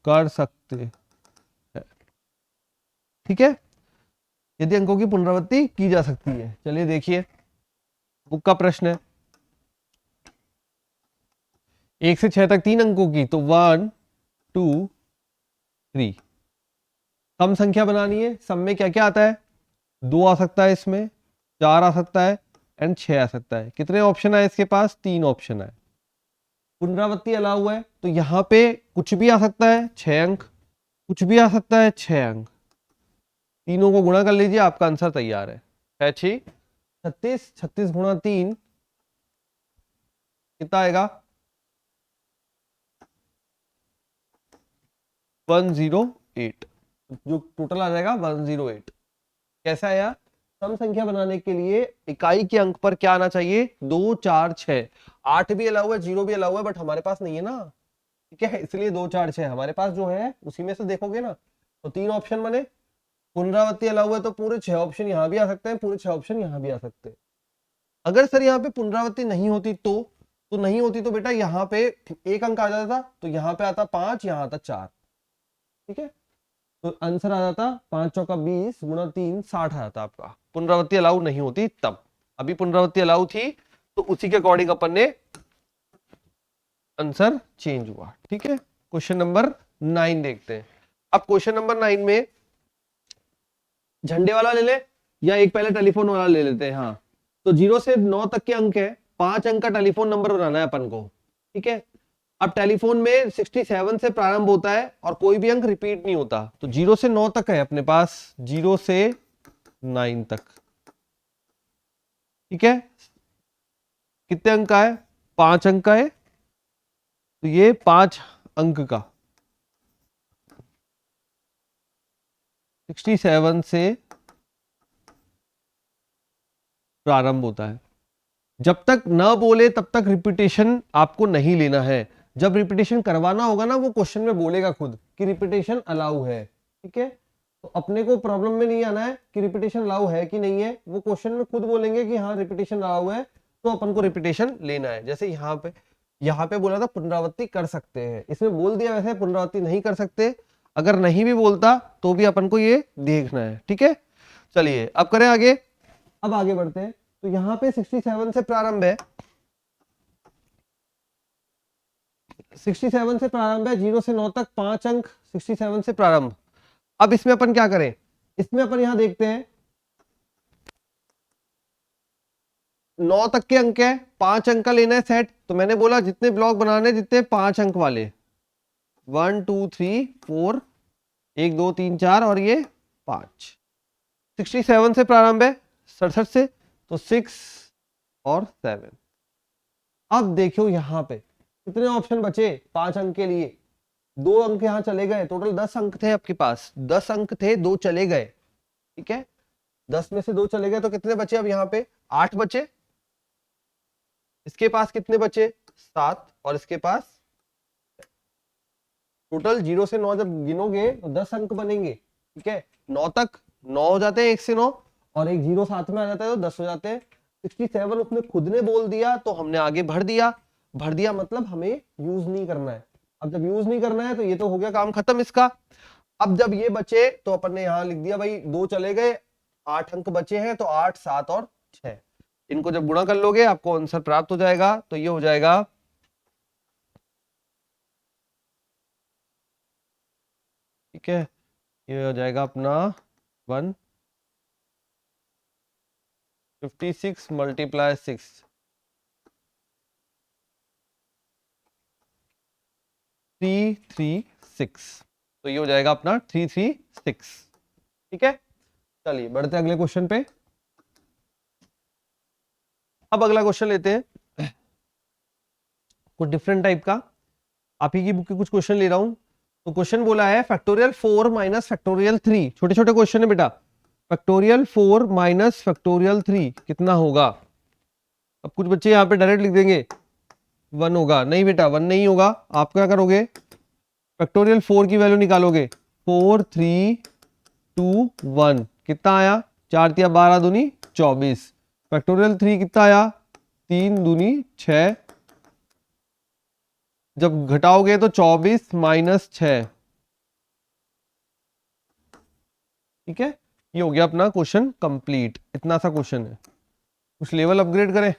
कर सकते हैं। ठीक है, यदि अंकों की पुनरावृत्ति की जा सकती है। चलिए देखिए बुक का प्रश्न है, 1 से 6 तक 3 अंकों की, तो 1 2 3। सम संख्या बनानी है, सम में क्या क्या आता है, 2 आ सकता है, इसमें 4 आ सकता है एंड 6 आ सकता है। कितने ऑप्शन है इसके पास, 3 ऑप्शन है। पुनरावृत्ति अलाउ है, तो यहाँ पे कुछ भी आ सकता है 6 अंक, कुछ भी आ सकता है 6 अंक। तीनों को गुणा कर लीजिए, आपका आंसर तैयार है। 6 36, 36 गुणा 3 कितना आएगा, 108, जो टोटल आ जाएगा 108। कैसा आया, सम संख्या बनाने के लिए इकाई के अंक पर क्या आना चाहिए, 2 4 6। 8 भी अलाउ है, 0 भी अलाउ है, बट हमारे पास नहीं है ना, ठीक है, इसलिए 2 4 6 हमारे पास जो है उसी में से देखोगे ना, तो 3 ऑप्शन बने। पुनरावृत्ति अलाउ है तो पूरे 6 ऑप्शन यहाँ भी आ सकते हैं, पूरे 6 ऑप्शन यहाँ भी आ सकते हैं। अगर सर यहाँ पे पुनरावृत्ति नहीं होती तो नहीं होती तो बेटा यहाँ पे एक अंक आ जाता, तो यहाँ पे आता 5, यहाँ आता 4। ठीक है, तो आंसर आ जाता 5 चौका 20 गुणा 3 60 आ जाता आपका। पुनरावृत्ति अलाउ नहीं होती तब, अभी पुनरावृत्ति अलाउ थी तो उसी के अकॉर्डिंग अपन ने आंसर चेंज हुआ। ठीक है, क्वेश्चन नंबर 9 देखते हैं। अब क्वेश्चन नंबर 9 में झंडे वाला ले ले या एक पहले टेलीफोन वाला ले लेते हैं। हाँ, तो 0 से 9 तक के अंक है, 5 अंक का टेलीफोन नंबर बनाना है अपन को। ठीक है, अब टेलीफोन में 67 से प्रारंभ होता है और कोई भी अंक रिपीट नहीं होता, तो 0 से 9 तक है अपने पास, 0 से 9 तक। ठीक है, कितने अंक का है, 5 अंक का है, तो ये 5 अंक का 67 से प्रारंभ होता है। जब तक न बोले तब तक रिपीटेशन आपको नहीं लेना है, जब रिपीटेशन करवाना होगा ना वो क्वेश्चन में बोलेगा खुद कि रिपीटेशन अलाउ है। ठीक है, तो अपने को प्रॉब्लम में नहीं आना है कि रिपीटेशन अलाउ है कि नहीं है, वो क्वेश्चन में खुद बोलेंगे कि हाँ रिपीटेशन अलाउ है, तो अपन को रिपीटेशन लेना है। जैसे यहाँ पे बोला था पुनरावृत्ति कर सकते हैं, इसमें बोल दिया वैसे पुनरावृत्ति नहीं कर सकते, अगर नहीं भी बोलता तो भी अपन को ये देखना है। ठीक है, चलिए अब करें आगे। अब आगे बढ़ते हैं, तो यहाँ पे 67 से प्रारंभ है, 67 से प्रारंभ है, 0 से 9 तक 5 अंक 67 से प्रारंभ। अब इसमें अपन क्या करें, इसमें अपन यहां देखते हैं 9 तक के अंक है, 5 अंक का लेना है सेट, तो मैंने बोला जितने ब्लॉक बनाने जितने 5 अंक वाले, 1 2 3 4, 1 2 3 4 और ये 5। 67 से प्रारंभ है, 67 से, तो 6 और 7। अब देखो यहां पे कितने ऑप्शन बचे 5 अंक के लिए, 2 अंक यहां चले गए, टोटल 10 अंक थे आपके पास, 10 अंक थे, 2 चले गए। ठीक है, 10 में से 2 चले गए, तो कितने बचे अब यहाँ पे 8 बचे। इसके पास कितने बचे 7, और इसके पास टोटल 0 से 9 जब गिनोगे तो 10 अंक बनेंगे। ठीक है, 9 तक 9 हो जाते हैं, 1 से 9, और एक 0 साथ में आ जाता है तो 10 हो जाते हैं। 67 उसने खुद ने बोल दिया तो हमने आगे भर दिया, भर दिया मतलब हमें यूज नहीं करना है। अब जब यूज नहीं करना है तो ये तो हो गया काम खत्म इसका। अब जब ये बचे तो अपन ने यहां लिख दिया भाई 2 चले गए, 8 अंक बचे हैं, तो 8 7 और 6, इनको जब गुणा कर लोगे आपको आंसर प्राप्त हो जाएगा, तो ये हो जाएगा ठीक है, ये हो जाएगा अपना 156 मल्टीप्लाई 6, 336, तो ये हो जाएगा अपना 336। ठीक है, चलिए बढ़ते अगले क्वेश्चन पे। अब अगला क्वेश्चन लेते हैं कुछ डिफरेंट टाइप का, आप ही की बुक के कुछ क्वेश्चन ले रहा हूं। तो क्वेश्चन बोला है फैक्टोरियल 4 माइनस फैक्टोरियल 3, छोटे छोटे क्वेश्चन है बेटा। फैक्टोरियल 4 माइनस फैक्टोरियल 3 कितना होगा। अब कुछ बच्चे यहाँ पे डायरेक्ट लिख देंगे 1 होगा, नहीं बेटा 1 नहीं होगा। आप क्या करोगे, फैक्टोरियल 4 की वैल्यू निकालोगे, 4 3 2 1 कितना आया, 4 तिया 12 दूनी 24। फैक्टोरियल 3 कितना आया, 3 दूनी 6, जब घटाओगे तो 24 माइनस 6। ठीक है, ये हो गया अपना क्वेश्चन कंप्लीट। इतना सा क्वेश्चन है, कुछ लेवल अपग्रेड करें।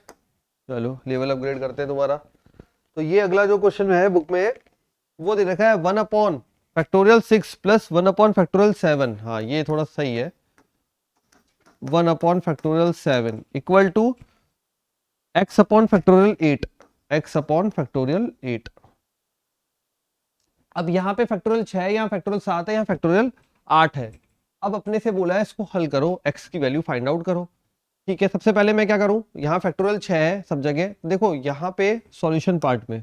चलो लेवल अपग्रेड करते हैं तुम्हारा। तो ये अगला जो क्वेश्चन है बुक में वो दे रखा है 1 upon factorial 6 plus 1 upon factorial 7। हाँ ये थोड़ा सही है। 1 upon factorial 7 equal to x upon factorial 8, x upon factorial 8। अब यहाँ पे फैक्टोरियल 6 है, यहाँ फैक्टोरियल 7 है, यहाँ फैक्टोरियल 8 है। अब अपने से बोला है इसको हल करो, x की वैल्यू फाइंड आउट करो। ठीक है, सबसे पहले मैं क्या करूं, यहाँ फैक्टोरियल 6 है सब जगह। देखो यहाँ पे सॉल्यूशन पार्ट में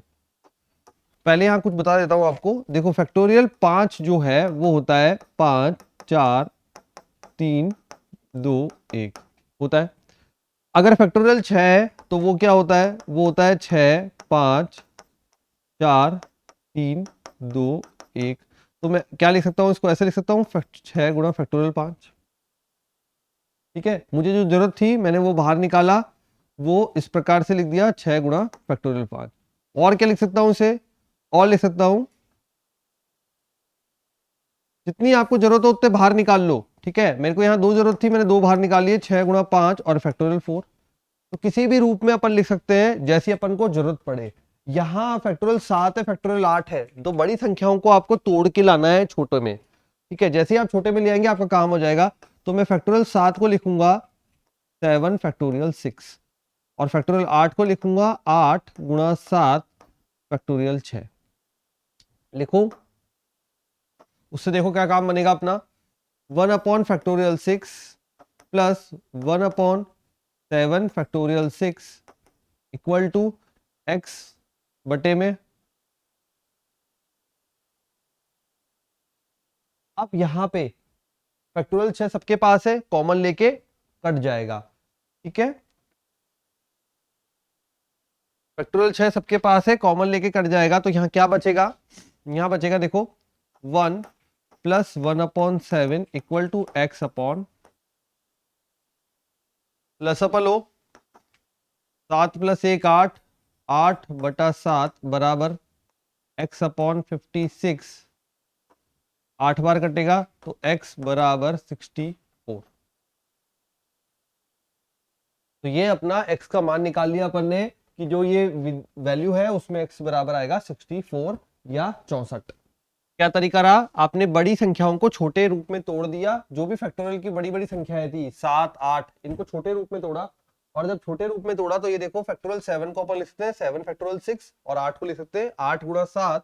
पहले यहाँ कुछ बता देता हूं आपको। देखो फैक्टोरियल 5 जो है वो होता है 5 4 3 2 1 होता है। अगर फैक्टोरियल 6 है तो वो क्या होता है, वो होता है 6 5 4 3 2 1। तो मैं क्या लिख सकता हूँ, इसको ऐसे लिख सकता हूँ 6 गुणा फैक्टोरियल 5। ठीक है, मुझे जो जरूरत थी मैंने वो बाहर निकाला, वो इस प्रकार से लिख दिया 6 गुणा फैक्टोरियल 5। और क्या लिख सकता हूं इसे, और लिख सकता हूं जितनी आपको जरूरत हो उतने बाहर निकाल लो। ठीक है, मेरे को यहाँ 2 जरूरत थी, मैंने 2 बाहर निकाल लिए, 6 गुणा 5 और फैक्टोरियल 4। तो किसी भी रूप में अपन लिख सकते हैं जैसी अपन को जरूरत पड़े। यहाँ फैक्टोरियल 7 है, फैक्टोरियल 8 है, तो बड़ी संख्याओं को आपको तोड़ के लाना है छोटे में। ठीक है, जैसे ही आप छोटे में ले आएंगे आपका काम हो जाएगा। तो मैं फैक्टोरियल 7 को लिखूंगा 7 फैक्टोरियल 6 और फैक्टोरियल 8 को लिखूंगा 8 गुणा 7 फैक्टोरियल 6। लिखो, उससे देखो क्या काम बनेगा अपना। 1 upon factorial 6 plus 1 upon 7 factorial 6 equal to x बटे में। अब यहां पे फैक्टोरियल 6 सबके पास है, कॉमन लेके कट जाएगा। ठीक है, फैक्टोरियल 6 सबके पास है, कॉमन लेके कट जाएगा। तो यहाँ क्या बचेगा, यहाँ बचेगा देखो 1 plus 1 upon 7 equal to x upon plus अपन लो 7 प्लस 1 8, 8 बटा 7 बराबर एक्स अपॉन 56। 8 बार कटेगा तो x बराबर 64। तो ये अपना x का मान निकाल लिया अपन ने कि जो ये वैल्यू है उसमें x बराबर आएगा 64 या 64। क्या तरीका रहा, आपने बड़ी संख्याओं को छोटे रूप में तोड़ दिया। जो भी फैक्टोरियल की बड़ी बड़ी संख्याएं थी 7 8, इनको छोटे रूप में तोड़ा। और जब छोटे रूप में तोड़ा तो ये देखो फैक्टोरियल 7 को अपन लिख सकते हैं 7 फैक्टोरियल 6 और 8 को लिख सकते हैं 8 गुणा 7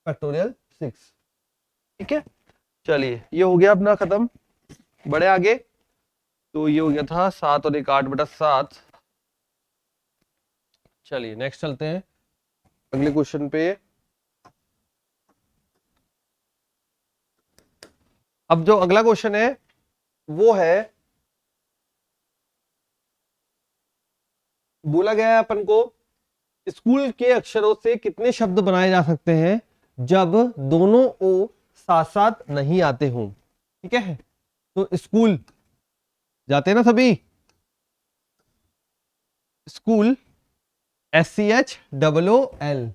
फैक्टोरियल 6। ठीक है, चलिए ये हो गया अपना खत्म। बड़े आगे, तो ये हो गया था 7 और 1 8 बटा 7। चलिए नेक्स्ट चलते हैं अगले क्वेश्चन पे। अब जो अगला क्वेश्चन है वो है, बोला गया है अपन को स्कूल के अक्षरों से कितने शब्द बनाए जा सकते हैं जब दोनों ओ साथ साथ नहीं आते हों। ठीक है, तो स्कूल जाते हैं ना सभी, स्कूल SCHOOL,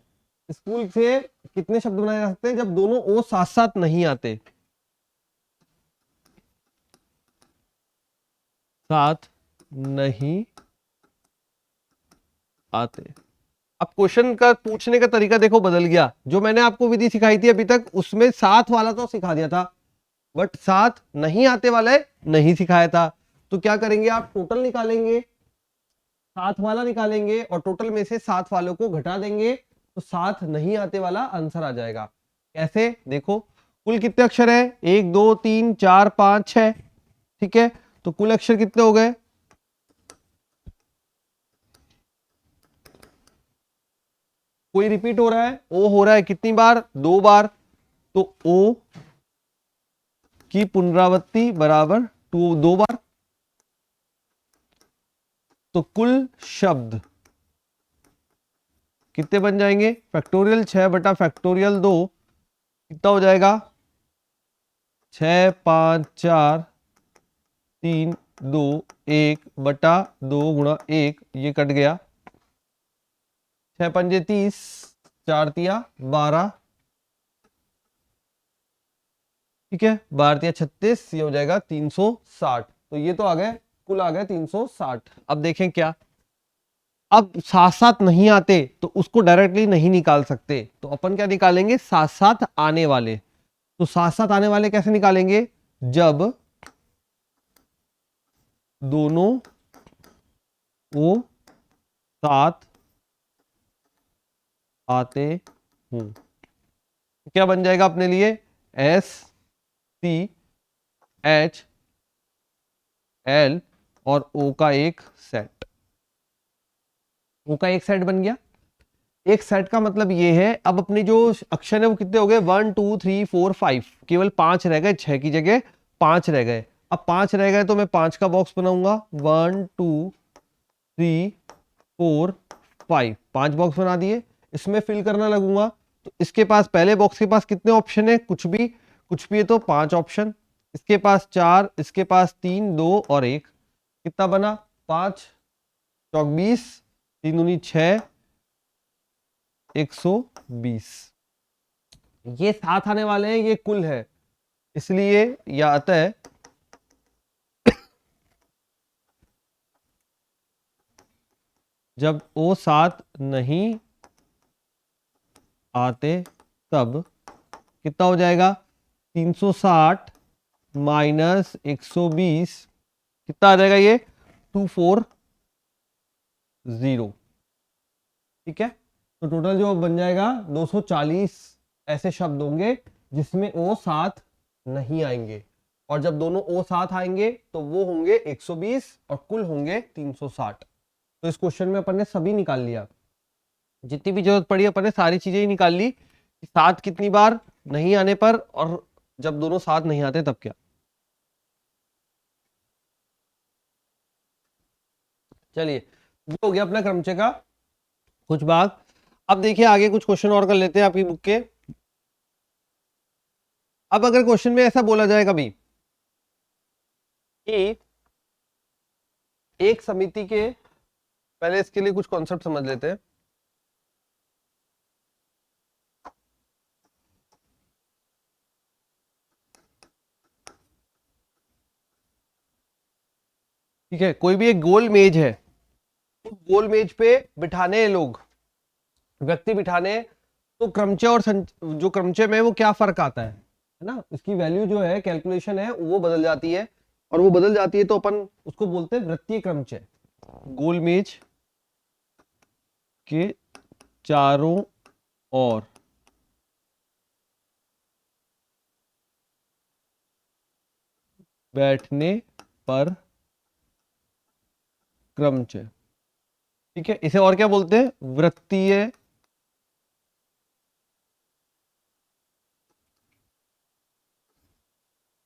स्कूल से कितने शब्द बनाए जा सकते हैं जब दोनों ओ साथ साथ नहीं आते, साथ नहीं आते। अब क्वेश्चन का पूछने का तरीका देखो बदल गया। जो मैंने आपको विधि सिखाई थी अभी तक उसमें साथ वाला तो सिखा दिया था, बट साथ नहीं आते वाला नहीं सिखाया था। तो क्या करेंगे आप, टोटल निकालेंगे, साथ वाला निकालेंगे और टोटल में से साथ वालों को घटा देंगे तो साथ नहीं आते वाला आंसर आ जाएगा। कैसे, देखो कुल कितने अक्षर है 1 2 3 4 5 6। ठीक है, तो कुल अक्षर कितने हो गए, कोई रिपीट हो रहा है, ओ हो रहा है कितनी बार, 2 बार। तो ओ की पुनरावृत्ति बराबर 2 बार। तो कुल शब्द कितने बन जाएंगे, फैक्टोरियल 6 बटा फैक्टोरियल 2 कितना हो जाएगा 6 5 4 3 2 1 बटा 2 गुणा 1, ये कट गया। 6 पंजे 30, 4 तिया 12, ठीक है, 12 तिया 36, ये हो जाएगा 360। तो ये तो आ गए, कुल आ गए 360। अब देखें क्या, अब साथ साथ नहीं आते तो उसको डायरेक्टली नहीं निकाल सकते, तो अपन क्या निकालेंगे, साथ साथ आने वाले। तो साथ साथ आने वाले कैसे निकालेंगे, जब दोनों वो साथ आते हूं। क्या बन जाएगा अपने लिए, एस सी एच एल और ओ का एक सेट। ओ का एक सेट बन गया। एक सेट का मतलब ये है, अब अपनी जो अक्षर है वो कितने हो गए, 1 2 3 4 5, केवल 5 रह गए, 6 की जगह 5 रह गए। अब 5 रह गए तो मैं 5 का बॉक्स बनाऊंगा, 1 2 3 4 5, 5 बॉक्स बना दिए। इसमें फिल करना लगूंगा, तो इसके पास पहले बॉक्स के पास कितने ऑप्शन है, कुछ भी है तो 5 ऑप्शन। इसके पास 4, इसके पास 3 2 और 1, कितना बना, 5 चौक 20, 3 दूनी 6, 120। ये साथ आने वाले हैं, ये कुल है, इसलिए यह अतः जब ओ साथ नहीं आते तब कितना हो जाएगा, 360 माइनस 120, कितना आ जाएगा ये, 240। ठीक है, तो टोटल जो बन जाएगा 240 ऐसे शब्द होंगे जिसमें ओ साथ नहीं आएंगे, और जब दोनों ओ साथ आएंगे तो वो होंगे 120 और कुल होंगे 360। तो इस क्वेश्चन में अपन ने सभी निकाल लिया, जितनी भी जरूरत पड़ी अपन ने सारी चीजें ही निकाल ली, साथ कितनी बार, नहीं आने पर, और जब दोनों साथ नहीं आते तब क्या। चलिए, ये हो गया अपना क्रमचय का कुछ भाग। अब देखिए आगे कुछ क्वेश्चन और कर लेते हैं आपकी बुक के। अब अगर क्वेश्चन में ऐसा बोला जाए कभी कि एक समिति के, पहले इसके लिए कुछ कॉन्सेप्ट समझ लेते हैं। ठीक है, कोई भी एक गोल मेज है, गोल मेज पे बिठाने लोग, व्यक्ति बिठाने, तो क्रमचय और जो क्रमचय में वो क्या फर्क आता है ना, इसकी वैल्यू जो है, कैलकुलेशन है वो बदल जाती है, और वो बदल जाती है तो अपन उसको बोलते हैं वृत्तीय क्रमचय। गोल मेज के चारों ओर बैठने पर क्रमचय। ठीक है, इसे और क्या बोलते हैं, वृत्तीय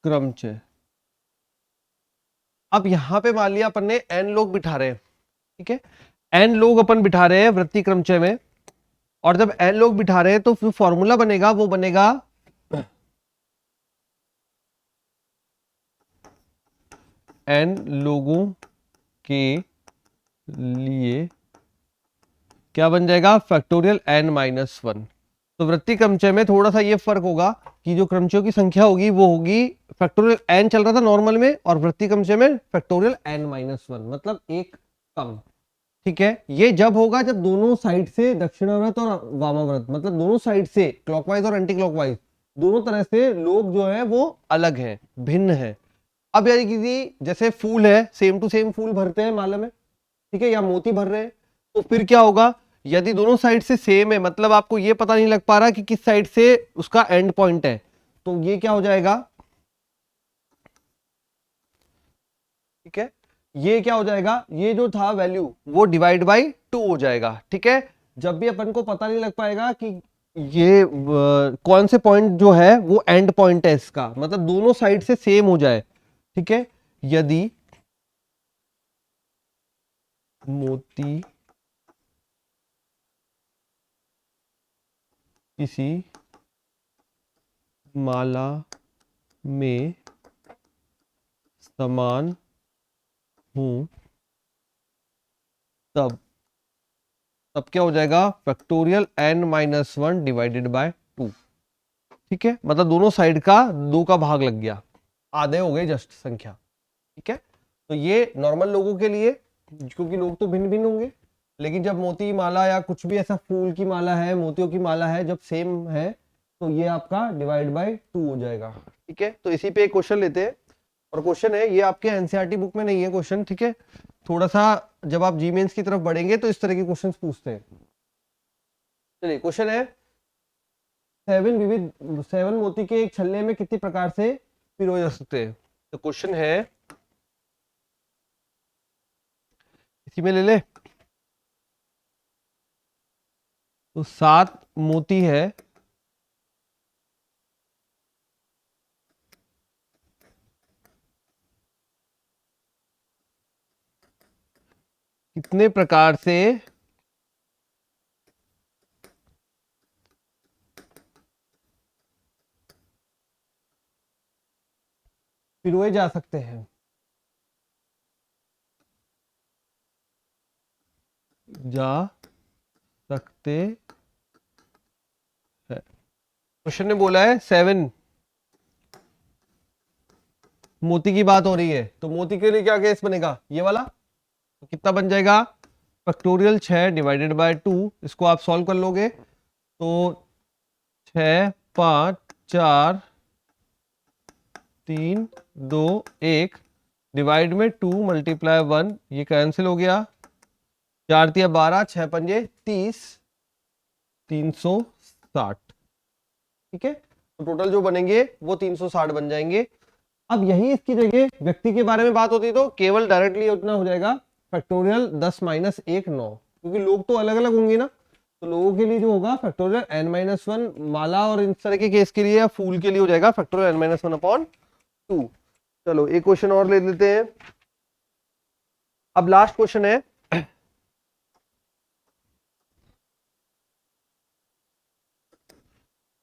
क्रमचय। अब यहां पे मान लिया अपन ने n लोग बिठा रहे हैं, ठीक है, n लोग अपन बिठा रहे हैं वृत्तीय क्रमचय में, और जब n लोग बिठा रहे हैं तो जो फॉर्मूला बनेगा वो बनेगा n लोगों के लिए, क्या बन जाएगा, फैक्टोरियल n माइनस 1। तो वृत्तीय क्रमचय में थोड़ा सा ये फर्क होगा कि जो क्रमचयों की संख्या होगी वो होगी, फैक्टोरियल n चल रहा था नॉर्मल में, और वृत्तीय क्रमचय में फैक्टोरियल n माइनस 1, मतलब एक कम। ठीक है, ये जब होगा जब दोनों साइड से, दक्षिणावर्त और वामावर्त, मतलब दोनों साइड से, क्लॉकवाइज और एंटी क्लॉकवाइज, दोनों तरह से लोग जो है वो अलग हैं, भिन्न है। अब यानी कि जैसे फूल है, सेम टू सेम फूल भरते हैं माला में, ठीक है, या मोती भर रहे हैं, तो फिर क्या होगा, यदि दोनों साइड से सेम है, मतलब आपको ये पता नहीं लग पा रहा कि किस साइड से उसका एंड पॉइंट है, तो ये क्या हो जाएगा, ठीक है, ये क्या हो जाएगा, ये जो था वैल्यू वो डिवाइड बाई 2 हो जाएगा। ठीक है, जब भी अपन को पता नहीं लग पाएगा कि ये कौन से पॉइंट जो है वो एंड पॉइंट है इसका, मतलब दोनों साइड से सेम हो जाए। ठीक है, यदि मोती किसी माला में समान हूं तब क्या हो जाएगा, फैक्टोरियल n-1 डिवाइडेड बाय 2। ठीक है, मतलब दोनों साइड का 2 का भाग लग गया, आधे हो गए जस्ट संख्या। ठीक है, तो ये नॉर्मल लोगों के लिए, क्योंकि लोग तो भिन्न भिन्न होंगे, लेकिन जब मोती माला या कुछ भी ऐसा फूल की माला है, मोतियों की माला है, जब सेम है तो ये आपका डिवाइड बाय 2 हो जाएगा। ठीक है, तो इसी पे एक क्वेश्चन लेते हैं, और क्वेश्चन है ये आपके एनसीईआरटी बुक में नहीं है क्वेश्चन। ठीक है, थोड़ा सा जब आप जी मेंस की तरफ बढ़ेंगे तो इस तरह के क्वेश्चन पूछते हैं। चलिए, क्वेश्चन है 7 मोती के एक छल्ले में कितने प्रकार से पिरोए जा सकते हैं। तो क्वेश्चन है, इसी में ले ले, तो 7 मोती है, कितने प्रकार से पिरोए जा सकते हैं। जा सकते हैं, क्वेश्चन ने बोला है 7 मोती की बात हो रही है, तो मोती के लिए क्या केस बनेगा, ये वाला। तो कितना बन जाएगा, फैक्टोरियल 6 डिवाइडेड बाय 2। इसको आप सॉल्व कर लोगे तो 6 5 4 3 2 1 डिवाइड में 2 मल्टीप्लाई 1, ये कैंसिल हो गया, 4 तिया 12, 6 पंजे 30, 360। ठीक है, तो टोटल जो बनेंगे वो 360 बन जाएंगे। अब यही इसकी जगह व्यक्ति के बारे में बात होती तो केवल डायरेक्टली उतना हो जाएगा, फैक्टोरियल 10 - 1 9, क्योंकि लोग तो अलग अलग होंगे ना, तो लोगों के लिए जो होगा फैक्टोरियल n-1, माला और इस तरह के केस के लिए या फूल के लिए हो जाएगा फैक्टोरियल n-1/2। चलो एक क्वेश्चन और ले लेते हैं। अब लास्ट क्वेश्चन है,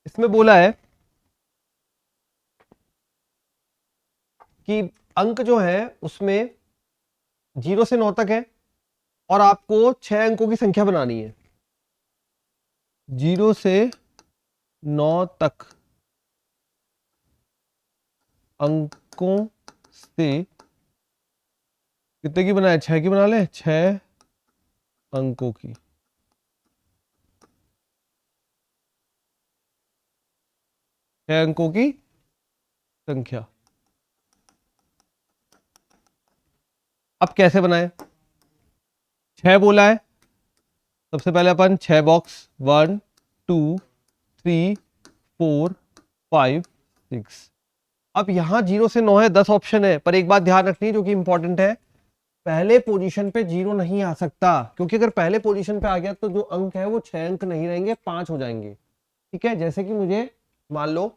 इसमें बोला है कि अंक जो है उसमें 0 से 9 तक है, और आपको 6 अंकों की संख्या बनानी है। 0 से 9 तक अंकों से कितने की बनाए, 6 की बना ले, 6 अंकों की। 6 अंकों की संख्या। अब कैसे बनाए, 6 बोला है, सबसे पहले अपन 6 बॉक्स 1 2 3 4 5 6। अब यहां 0 से 9 है, 10 ऑप्शन है, पर एक बात ध्यान रखनी है जो कि इंपॉर्टेंट है, पहले पोजीशन पे 0 नहीं आ सकता, क्योंकि अगर पहले पोजीशन पे आ गया तो जो अंक है वो 6 अंक नहीं रहेंगे, 5 हो जाएंगे। ठीक है, जैसे कि मुझे मान लो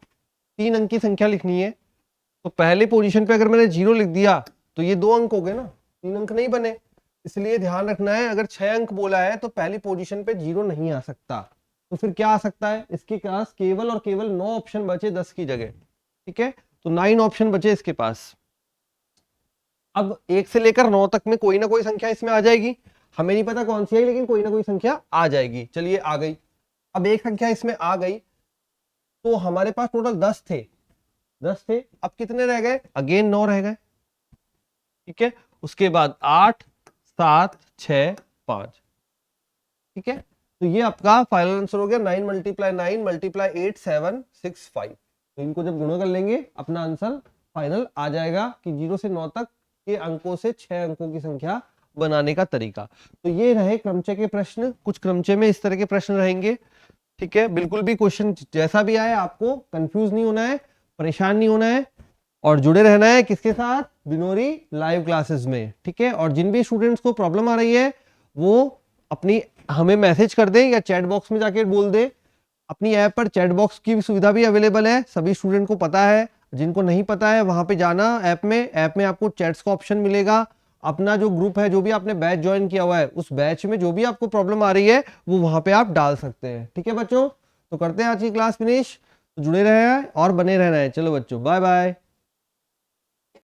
3 अंक की संख्या लिखनी है, तो पहले पोजीशन पे अगर मैंने 0 लिख दिया तो ये 2 अंक हो गए ना, 3 अंक नहीं बने। इसलिए ध्यान रखना है, अगर 6 अंक बोला है तो पहली पोजीशन पे 0 नहीं आ सकता, तो फिर क्या आ सकता है, इसके पास केवल और केवल 9 ऑप्शन बचे 10 की जगह। ठीक है, तो 9 ऑप्शन बचे इसके पास। अब 1 से लेकर 9 तक में कोई ना कोई संख्या इसमें आ जाएगी, हमें नहीं पता कौन सी है, लेकिन कोई ना कोई संख्या आ जाएगी। चलिए आ गई, अब एक संख्या इसमें आ गई, तो हमारे पास टोटल 10 थे, 10 थे, अब कितने रह गए, अगेन 9 रह गए। ठीक है, उसके बाद 8 7 6 5। ठीक है, तो ये आपका फाइनल आंसर हो गया 9 × 9 × 8 7 6 5। तो इनको जब गुणा कर लेंगे अपना आंसर फाइनल आ जाएगा कि 0 से 9 तक के अंकों से 6 अंकों की संख्या बनाने का तरीका। तो ये रहे क्रमचय के प्रश्न, कुछ क्रमचय में इस तरह के प्रश्न रहेंगे। ठीक है, बिल्कुल भी क्वेश्चन जैसा भी आए आपको कंफ्यूज नहीं होना है, परेशान नहीं होना है, और जुड़े रहना है किसके साथ, बिनोरी लाइव क्लासेस में। ठीक है, और जिन भी स्टूडेंट्स को प्रॉब्लम आ रही है वो अपनी हमें मैसेज कर दें या चैट बॉक्स में जाके बोल दें। अपनी ऐप पर चैट बॉक्स की भी सुविधा भी अवेलेबल है, सभी स्टूडेंट को पता है, जिनको नहीं पता है वहां पे जाना, ऐप में आपको चैट्स का ऑप्शन मिलेगा। अपना जो ग्रुप है, जो भी आपने बैच ज्वाइन किया हुआ है, उस बैच में जो भी आपको प्रॉब्लम आ रही है वो वहां पे आप डाल सकते हैं। ठीक है बच्चों, तो करते हैं आज की क्लास फिनिश। जुड़े रहे हैं और बने रहना है। चलो बच्चों, बाय बाय।